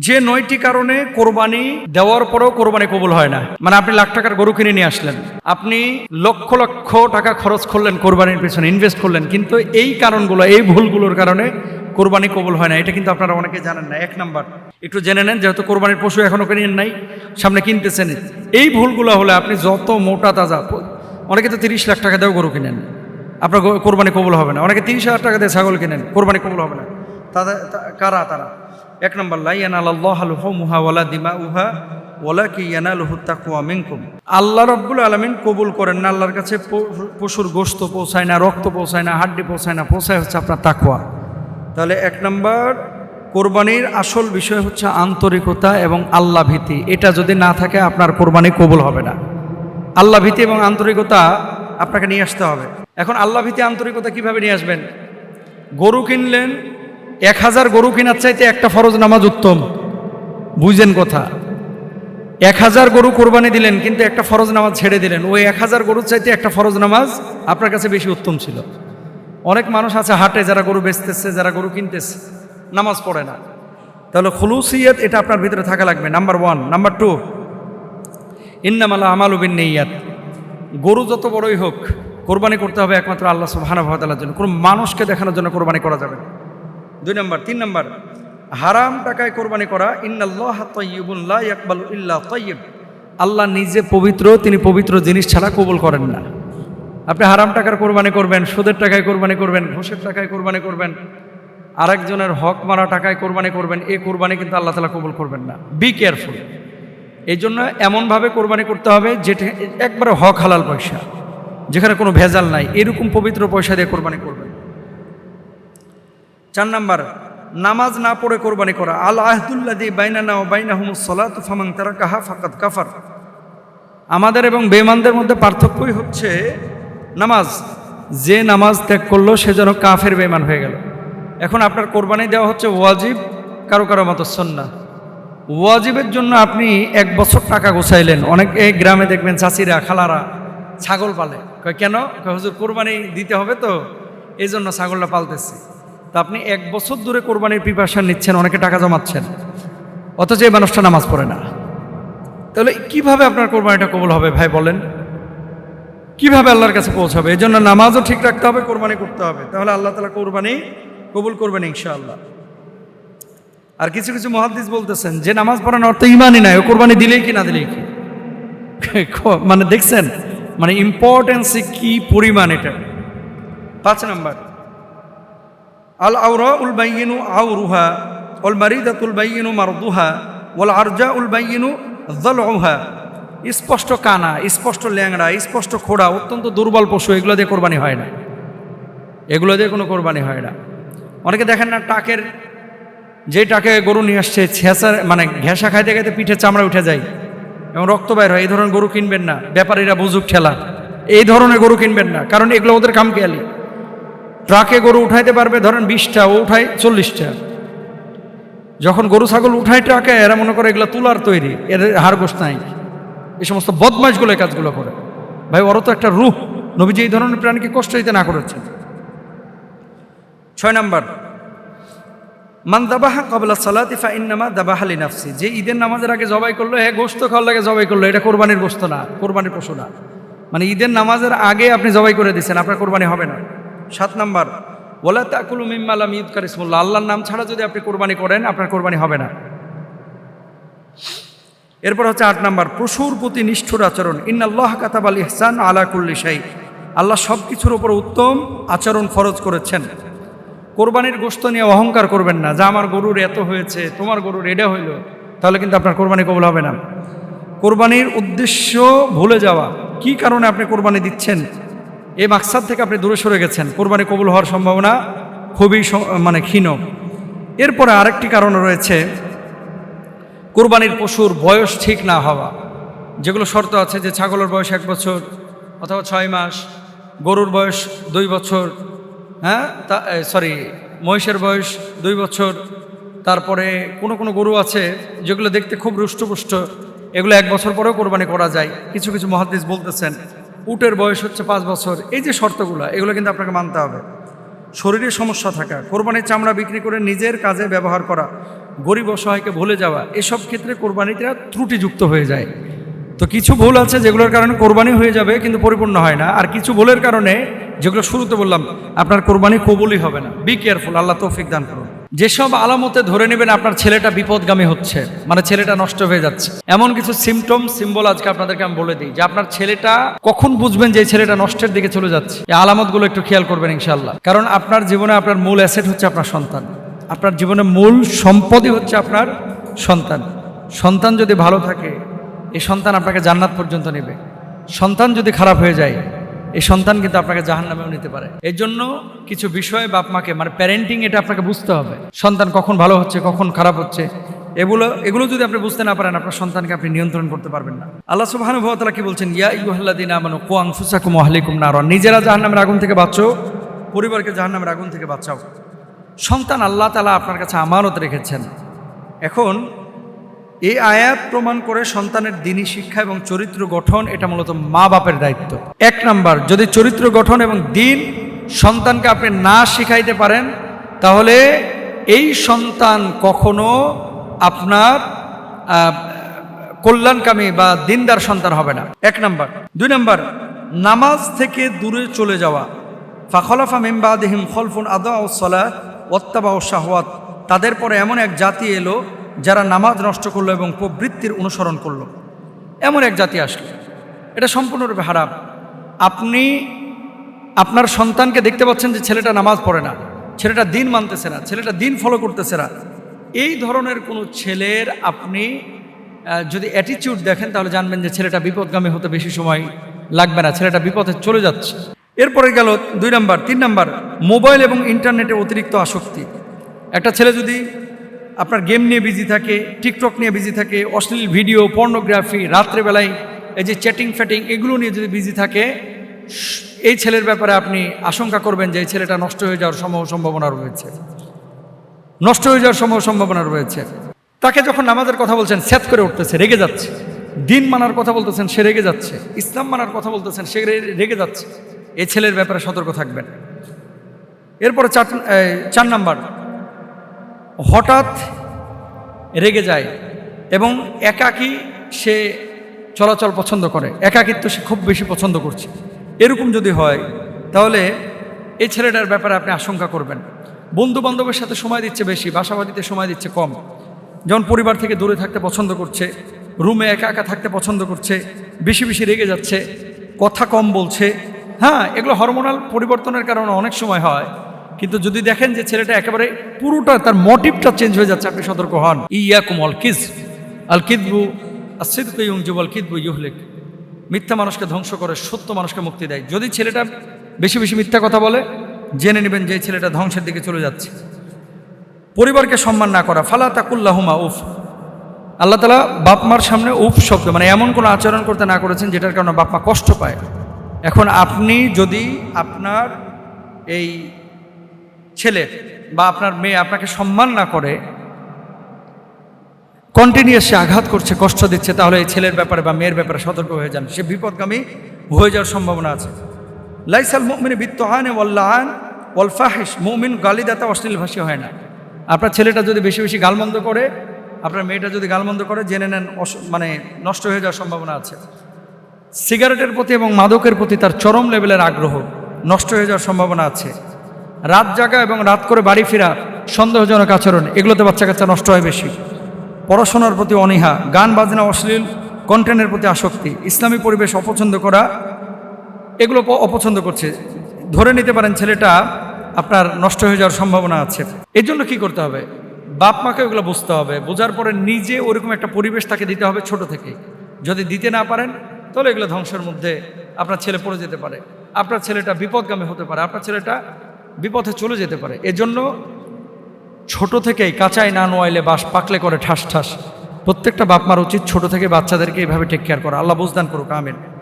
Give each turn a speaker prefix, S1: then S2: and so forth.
S1: যে 9টি কারণে কোরবানি দেওয়ার পরেও কোরবানি কবুল হয় না। মানে আপনি লাখ টাকার গরু কিনে নিয়ে আসলেন, আপনি লক্ষ লক্ষ টাকা খরচ করলেন কোরবানির পেছনে, ইনভেস্ট করলেন, কিন্তু এই কারণগুলো, এই ভুলগুলোর কারণে কোরবানি কবুল হয় না। এটা কিন্তু আপনারা অনেকে জানেন না। 1 নাম্বার, একটু জেনে নেন, যেহেতু কোরবানির পশু এখনো কিনেন নাই, সামনে কিনতেছেন। এই ভুলগুলো হলে আপনি যত মোটা তাজা, অনেকে তো 30 লাখ টাকা দিয়েও গরু কিনেন, আপনার কোরবানি কবুল হবে না। অনেকে 30,000 টাকা দিয়ে ছাগল কিনেন, কোরবানি কবুল হবে না। তারা 1 নম্বর, লা ইয়ানালাল্লাহু লুহুমুহা ওয়ালা দিমাউহা ওয়ালাকিন ইয়ানালুহু তাকওয়া মিনকুম। আল্লাহ রাব্বুল আলামিন কবুল করেন না, আল্লাহর কাছে পশুর গোশত পৌঁছায় না, রক্ত পৌঁছায় না, হাড্ডি পৌঁছায় না, পৌঁছায় হচ্ছে আপনার তাকওয়া। তাহলে 1 নম্বর, কোরবানির আসল বিষয় হচ্ছে আন্তরিকতা এবং আল্লাহ ভীতি। এটা যদি না থাকে আপনার কোরবানি কবুল হবে না। আল্লাহ ভীতি এবং আন্তরিকতা আপনাকে নিয়ে আসতে হবে। এখন আল্লাহ ভীতি আন্তরিকতা কিভাবে নিয়ে আসবেন? গরু কিনলেন, 1000 গরু কেনার চাইতে একটা ফরজ নামাজ উত্তম। বুঝেন কথা, 1000 গরু কোরবানি দিলেন, কিন্তু একটা ফরজ নামাজ ছেড়ে দিলেন। ওই 1000 গরুর চাইতে একটা ফরজ নামাজ আপনার কাছে বেশি উত্তম ছিল। অনেক মানুষ আছে হাটে, যারা গরু বেচতেছে, যারা গরু কিনতেছে, নামাজ পড়ে না। তাহলে খুলুসিয়ত এটা আপনার ভিতরে থাকা লাগবে, নাম্বার 1। নাম্বার 2, ইন্নামাল আমালু বিন্নিয়াত। গরু যত বড়ই হোক, কোরবানি করতে হবে একমাত্র আল্লাহ সুবহানাহু ওয়া তাআলার জন্য, কোনো মানুষকে দেখানোর জন্য কোরবানি করা যাবে না। 2 নম্বর। 3 নম্বর, হারাম টাকায় কোরবানি করা। ইন্নাল্লাহা তাইয়্যিবুন লা ইয়াকবালু ইল্লা তাইয়্যিব। আল্লাহ নিজে পবিত্র, তিনি পবিত্র জিনিস ছাড়া কবুল করেন না। আপনি হারাম টাকার কোরবানি করবেন, সুদের টাকায় কোরবানি করবেন, ঘুষের টাকায় কোরবানি করবেন, আরেকজনের হক মারা টাকায় কোরবানি করবেন, এই কোরবানি কিন্তু আল্লাহ তাআলা কবুল করবেন না। Be careful. এই জন্য এমনভাবে কোরবানি করতে হবে যেটা একবারে হক হালাল পয়সা, যেখানে কোনো ভেজাল নাই, এরকম পবিত্র পয়সা দিয়ে কোরবানি করবেন। 4 নম্বর, নামাজ না পড়ে কোরবানি করা। আল আহদুল্লাযী বাইনানা ওয়া বাইনাহুমুস সালাতু ফামান তারাকাহা ফাকাদ কাফার। আমাদের এবং বেঈমানদের মধ্যে পার্থক্যই হচ্ছে নামাজ। যে নামাজ ত্যাগ করলো সে যেন কাফের, বেঈমান হয়ে গেল। এখন আপনার কোরবানি দেওয়া হচ্ছে ওয়াজিব, কারো কারো মতো সুন্নাহ। ওয়াজিবের জন্য আপনি 1 বছর টাকা গোছাইলেন। অনেক এই গ্রামে দেখবেন চাচিরা, খালারা ছাগল পালে। কেন? হুজুর কোরবানি দিতে হবে তো, এই জন্য ছাগলটা পালতেছি। তা আপনি 1 বছর ধরে কোরবানির প্রিপারেশন নিচ্ছেন, অনেকে টাকা জমাচ্ছেন, অথচ এই মানুষটা নামাজ পড়ে না। তাহলে কিভাবে আপনার কোরবানিটা কবুল হবে ভাই বলেন? কিভাবে আল্লাহর কাছে পৌঁছাবে? এই জন্য নামাজও ঠিক রাখতে হবে, কোরবানি করতে হবে, তাহলে আল্লাহ তাআলা কোরবানি কবুল করবেন ইনশাআল্লাহ। আর কিছু কিছু মুহাদ্দিস বলতেছেন যে নামাজ পড়ানোর অর্থ ইমানই নাই, ও কোরবানি দিলেই কি না দিলেই কি। মানে দেখছেন, মানে ইম্পর্টেন্সে কি পরিমাণ এটা। 5 নম্বর, আল আওরাউল বাইয়িনু আওরুহা ওয়াল মারিদাতুল বাইয়িনু মারদুহা ওয়াল আরজাউল বাইয়িনু যালউহা। স্পষ্ট কানা, স্পষ্ট ল্যাংড়া, স্পষ্ট খোড়া, অত্যন্ত দুর্বল পশু, এগুলো দিয়ে কোরবানি হয় না। এগুলো দিয়ে কোনো কোরবানি হয় না। অনেকে দেখেন না, টাকের, যে টাকে গরু নিয়ে আসছে, ছেঁচা মানে ঘেঁষা খাইতে খাইতে পিঠে চামড়া উঠে যায় এবং রক্ত বাইর হয়, এই ধরনের গরু কিনবেন না। ব্যাপারীরা বুঝুক ঠেলা, এই ধরনের গরু কিনবেন না, কারণ এগুলো ওদের কামকেয়ালি। ট্রাকে গরু উঠাইতে পারবে ধরেন 20টা, ও উঠায় 40টা। যখন গরু ছাগল উঠায় ট্রাকে, এরা মনে করে এগুলো তুলার তৈরি, এদের হাড়গোশ নাই। এই সমস্ত বদমাইশগুলো এই কাজগুলো করে। ভাই, ওরা তো একটা রূহ, নবীজি এই ধরনের প্রাণীকে কষ্ট দিতে না করেছেন। 6 নম্বর, মান দাবাহা ক্বাবলা সালাতি ফা ইন্নামা দাবাহা লিনাফসি। যে ঈদের নামাজের আগে জবাই করলো, হ্যাঁ গোশত খাওয়ার লাগে জবাই করলো, এটা কোরবানির গোশত না, কোরবানির পশু না। মানে ঈদের নামাজের আগে আপনি জবাই করে দিয়েছেন, আপনার কোরবানি হবে না। 7 নম্বর, ওয়ালা তাকুলু মিম্মা লাম ইযকার ইসমুল্লাহ। আল্লাহর নাম ছাড়া যদি আপনি কোরবানি করেন, আপনার কোরবানি হবে না। এরপর হচ্ছে 8 নম্বর, পশুর প্রতি নিষ্ঠুর আচরণ। ইন্নাল্লাহ কাতাবাল ইহসান আলা কুল্লি শাই। আল্লাহ সব কিছুর উপর উত্তম আচরণ ফরজ করেছেন। কোরবানির গোশত নিয়ে অহংকার করবেন না, যা আমার গরুর এত হয়েছে, তোমার গরুর এটা হইল, তাহলে কিন্তু আপনার কোরবানি কবুল হবে না। কোরবানির উদ্দেশ্য ভুলে যাওয়া, কি কারণে আপনি কোরবানি দিচ্ছেন, এই মাকসাদ থেকে আপনি দূরে সরে গেছেন, কোরবানি কবুল হওয়ার সম্ভাবনা খুবই মানে ক্ষীণ। এরপরে আরেকটি কারণ রয়েছে, কোরবানির পশুর বয়স ঠিক না হওয়া। যেগুলো শর্ত আছে, যে ছাগলের বয়স 1 বছর অথবা 6 মাস, গরুর বয়স 2 বছর, হ্যাঁ মহিষের বয়স 2 বছর। তারপরে কোনো কোনো গরু আছে যেগুলো দেখতে খুব রুষ্টপুষ্ট, এগুলো 1 বছর পরেও কোরবানি করা যায়। কিছু কিছু মুহাদ্দিস বলতেছেন উটের বয়স হচ্ছে 5 বছর। এই যে শর্তগুলো, এগুলো কিন্তু আপনাকে মানতে হবে। শরীরে সমস্যা থাকা, কোরবানির চামড়া বিক্রি করে নিজের কাজে ব্যবহার করা, গরিব অসহায়কে ভুলে যাওয়া, এসব ক্ষেত্রে কোরবানিটা ত্রুটিযুক্ত হয়ে যায়। তো কিছু ভুল আছে যেগুলোর কারণে কোরবানি হয়ে যাবে কিন্তু পরিপূর্ণ হয় না, আর কিছু ভুলের কারণে, যেগুলো শুরুতে বললাম, আপনার কোরবানি কবুলই হবে না। বি কেয়ারফুল, আল্লাহ তৌফিক দান করুন। যেসব আলামতে ধরে নেবেন আপনার ছেলেটা বিপদগামী হচ্ছে, মানে ছেলেটা নষ্ট হয়ে যাচ্ছে, এমন কিছু সিমটম, সিম্বল আজকে আপনাদেরকে আমি বলে দিই যে আপনার ছেলেটা কখন বুঝবেন যে এই ছেলেটা নষ্টের দিকে চলে যাচ্ছে। এই আলামতগুলো একটু খেয়াল করবেন ইনশাআল্লাহ। কারণ আপনার জীবনে আপনার মূল অ্যাসেট হচ্ছে আপনার সন্তান। আপনার জীবনে মূল সম্পদই হচ্ছে আপনার সন্তান। সন্তান যদি ভালো থাকে, এই সন্তান আপনাকে জান্নাত পর্যন্ত নেবে। সন্তান যদি খারাপ হয়ে যায়, এই সন্তান কিন্তু আপনাকে জাহান্নামেও নিতে পারে। এর জন্য কিছু বিষয়ে বাপ মাকে, মানে প্যারেন্টিং, এটা আপনাকে বুঝতে হবে। সন্তান কখন ভালো হচ্ছে, কখন খারাপ হচ্ছে, এগুলো যদি আপনি বুঝতে না পারেন, আপনার সন্তানকে আপনি নিয়ন্ত্রণ করতে পারবেন না। আল্লাহ সুবহানাহু ওয়া তাআলা কি বলছেন? ইয়া আইয়ুহাল্লাযীনা আমানু কু আনফুসাকুম ওয়া আহলিকুম নারা, নিজেরা জাহান্নামের আগুন থেকে বাঁচো, পরিবারকে জাহান্নামের আগুন থেকে বাঁচাও। সন্তান আল্লাহ তাআলা আপনার কাছে আমানত রেখেছেন। এখন এই আয়াত প্রমাণ করে সন্তানের দ্বীনি শিক্ষা এবং চরিত্র গঠন, এটা মূলত মা বাপের দায়িত্ব। এক নাম্বার, যদি চরিত্র গঠন এবং দ্বীন সন্তানকে আপনি না শিখাইতে পারেন, তাহলে এই সন্তান কখনো আপনার কল্যাণকামী বা দিনদার সন্তান হবে না। এক নাম্বার। দুই নাম্বার, নামাজ থেকে দূরে চলে যাওয়া। ফাখলাফা মিন বাদিহিম খলফুন আদাউস সালাত ওয়াত্তাবাউশ শাহওয়াত, তাদের পরে এমন এক জাতি এলো যারা নামাজ নষ্ট করলো এবং প্রবৃত্তির অনুসরণ করলো। এমন এক জাতি আসলো, এটা সম্পূর্ণরূপে হারাম। আপনি আপনার সন্তানকে দেখতে পাচ্ছেন যে ছেলেটা নামাজ পড়ে না, ছেলেটা দিন মানতেছে না, ছেলেটা দিন ফলো করতেছে না, এই ধরনের কোনো ছেলের আপনি যদি অ্যাটিটিউড দেখেন, তাহলে জানবেন যে ছেলেটা বিপদগামী হতে বেশি সময় লাগবে না, ছেলেটা বিপথে চলে যাচ্ছে। এরপরে গেল 2 নাম্বার। 3 নাম্বার, মোবাইল এবং ইন্টারনেটে অতিরিক্ত আসক্তি। একটা ছেলে যদি আপনার গেম নিয়ে বিজি থাকে, টিকটক নিয়ে বিজি থাকে, অশ্লীল ভিডিও, পর্নোগ্রাফি, রাত্রেবেলায় এই যে চ্যাটিং ফ্যাটিং, এগুলো নিয়ে যদি বিজি থাকে, এই ছেলের ব্যাপারে আপনি আশঙ্কা করবেন যে এই ছেলেটা নষ্ট হয়ে যাওয়ার সম্ভাবনা রয়েছে, নষ্ট হয়ে যাওয়ার সম্ভাবনা রয়েছে। তাকে যখন নামাজের কথা বলছেন স্যাত করে উঠতেছে, রেগে যাচ্ছে। দিন মানার কথা বলতেছেন, সে রেগে যাচ্ছে। ইসলাম মানার কথা বলতেছেন, সে রেগে যাচ্ছে। এই ছেলের ব্যাপারে সতর্ক থাকবেন। এরপরে 4 নাম্বার, হঠাৎ রেগে যায় এবং একাকী সে চলাচল পছন্দ করে, একাকিত্ব সে খুব বেশি পছন্দ করছে। এরকম যদি হয়, তাহলে এই ছেলেটার ব্যাপারে আপনি আশঙ্কা করবেন। বন্ধু বান্ধবের সাথে সময় দিচ্ছে বেশি, বাসাবাড়িতে সময় দিচ্ছে কম। যেমন পরিবার থেকে দূরে থাকতে পছন্দ করছে, রুমে একা একা থাকতে পছন্দ করছে, বেশি বেশি রেগে যাচ্ছে, কথা কম বলছে। হ্যাঁ, এগুলো হরমোনাল পরিবর্তনের কারণে অনেক সময় হয়। কিন্তু যদি দেখেন যে ছেলেটা একেবারে পুরোটা, তার মোটিভটা চেঞ্জ হয়ে যাচ্ছে, আপনি সতর্ক হন। ইয়াকুম আল কিযব, আল কিযবু আস-সিদকু ইউনজিবু আল কিযবু ইউহলিক। মিথ্যা মানুষকে ধ্বংস করে, সত্য মানুষকে মুক্তি দেয়। যদি ছেলেটা বেশি বেশি মিথ্যা কথা বলে, জেনে নেবেন যে এই ছেলেটা ধ্বংসের দিকে চলে যাচ্ছে। পরিবারকে সম্মান না করা। ফালা তাকুল্লাহুমা উফ, আল্লাহ তাআলা বাপ মার সামনে উফ শব্দ, মানে এমন কোনো আচরণ করতে না করেছেন যেটার কারণে বাপ মা কষ্ট পায়। এখন আপনি যদি আপনার এই ছেলে বা আপনার মেয়ে আপনাকে সম্মান না করে, কন্টিনিউয়াসলি আঘাত করছে, কষ্ট দিচ্ছে, তাহলে এই ছেলের ব্যাপারে বা মেয়ের ব্যাপারে সতর্ক হয়ে যান, সে বিপদগামী হয়ে যাওয়ার সম্ভাবনা আছে। লাইসাল মুমিনু বিত্তহানি ওয়াল লাআন ওয়াল ফাহিশ, মুমিন গালিদাতা অশ্লীল ভাষী হয় না। আপনার ছেলেটা যদি বেশি বেশি গালমন্দ করে, আপনার মেয়েটা যদি গালমন্দ করে, জেনে নেন মানে নষ্ট হয়ে যাওয়ার সম্ভাবনা আছে। সিগারেটের প্রতি এবং মাদকের প্রতি তার চরম লেভেলের আগ্রহ, নষ্ট হয়ে যাওয়ার সম্ভাবনা আছে। রাত জাগা এবং রাত করে বাড়ি ফেরা, সন্দেহজনক আচরণ, এগুলোতে বাচ্চা কাচ্চা নষ্ট হয় বেশি। পড়াশোনার প্রতি অনীহা, গান বাজনা, অশ্লীল কন্টেন্টের প্রতি আসক্তি, ইসলামী পরিবেশ অপছন্দ করা, এগুলো অপছন্দ করছে। ধরে নিতে পারেন ছেলেটা আপনার নষ্ট হয়ে যাওয়ার সম্ভাবনা আছে। এর জন্য কী করতে হবে? বাপ মাকে ওগুলো বুঝতে হবে, বোঝার পরে নিজে ওরকম একটা পরিবেশ তাকে দিতে হবে ছোট থেকে। যদি দিতে না পারেন, তাহলে এগুলো ধ্বংসের মধ্যে আপনার ছেলে পড়ে যেতে পারে, আপনার ছেলেটা বিপদগামী হতে পারে, আপনার ছেলেটা বিপথে চলে যেতে পারে। এজন্য ছোট থেকেই কাঁচাই না নোয়াইলে বাস পাকলে করে ঠাস ঠাস। প্রত্যেকটা বাপ মার উচিত ছোট থেকে বাচ্চাদেরকে এইভাবে টেক কেয়ার করা। আল্লাহ বুঝদান করুক, আমিন।